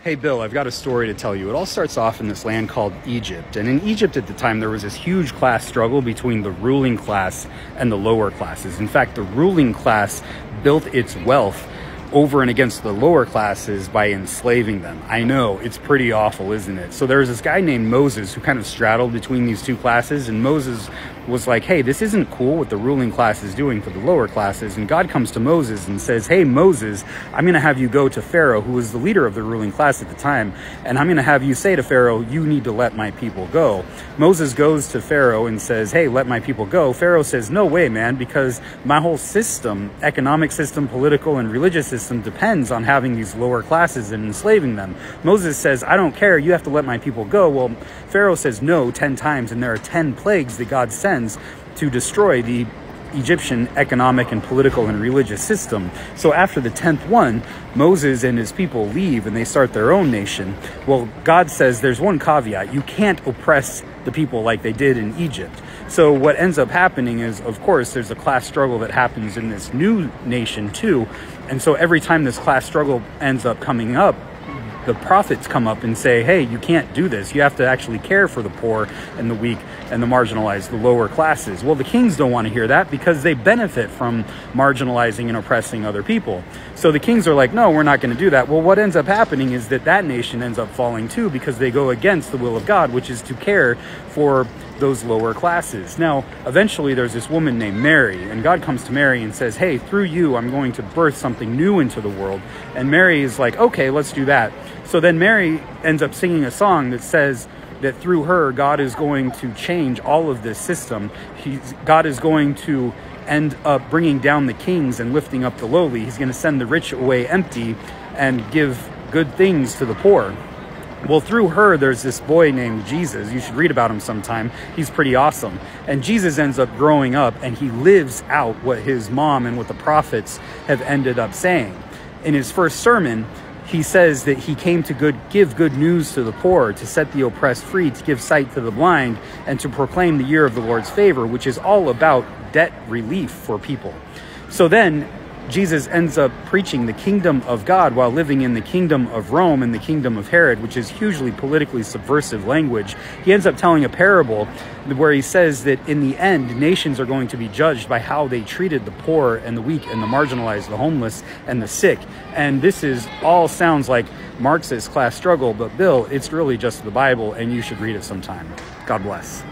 Hey Bill, I've got a story to tell you. It all starts off in this land called Egypt. And in Egypt at the time, there was this huge class struggle between the ruling class and the lower classes. In fact, the ruling class built its wealth over and against the lower classes by enslaving them. I know, it's pretty awful, isn't it? So there was this guy named Moses who kind of straddled between these two classes, and Moses was like, hey, this isn't cool what the ruling class is doing for the lower classes. And God comes to Moses and says, hey, Moses, I'm going to have you go to Pharaoh, who was the leader of the ruling class at the time, and I'm going to have you say to Pharaoh, you need to let my people go. Moses goes to Pharaoh and says, hey, let my people go. Pharaoh says, no way, man, because my whole system, economic system, political and religious system, depends on having these lower classes and enslaving them. Moses says, I don't care, you have to let my people go. Well, Pharaoh says no 10 times, and there are 10 plagues that God sends to destroy the Egyptian economic and political and religious system. So after the 10th one, Moses and his people leave and they start their own nation. Well, God says there's one caveat. You can't oppress the people like they did in Egypt. So what ends up happening is, of course, there's a class struggle that happens in this new nation too. And so every time this class struggle ends up coming up, the prophets come up and say, hey, you can't do this. You have to actually care for the poor and the weak and the marginalized, the lower classes. Well, the kings don't want to hear that because they benefit from marginalizing and oppressing other people. So the kings are like, no, we're not going to do that. Well, what ends up happening is that that nation ends up falling too because they go against the will of God, which is to care for those lower classes. Now, eventually there's this woman named Mary, and God comes to Mary and says, hey, through you, I'm going to birth something new into the world. And Mary is like, okay, let's do that. So then Mary ends up singing a song that says that through her, God is going to change all of this system. God is going to end up bringing down the kings and lifting up the lowly. He's going to send the rich away empty and give good things to the poor. Well, through her, there's this boy named Jesus. You should read about him sometime. He's pretty awesome. And Jesus ends up growing up, and he lives out what his mom and what the prophets have ended up saying. In his first sermon, he says that he came to give good news to the poor, to set the oppressed free, to give sight to the blind, and to proclaim the year of the Lord's favor, which is all about debt relief for people. So then Jesus ends up preaching the kingdom of God while living in the kingdom of Rome and the kingdom of Herod, which is hugely politically subversive language. He ends up telling a parable where he says that in the end, nations are going to be judged by how they treated the poor and the weak and the marginalized, the homeless and the sick. And this is all sounds like Marxist class struggle, but Bill, it's really just the Bible, and you should read it sometime. God bless.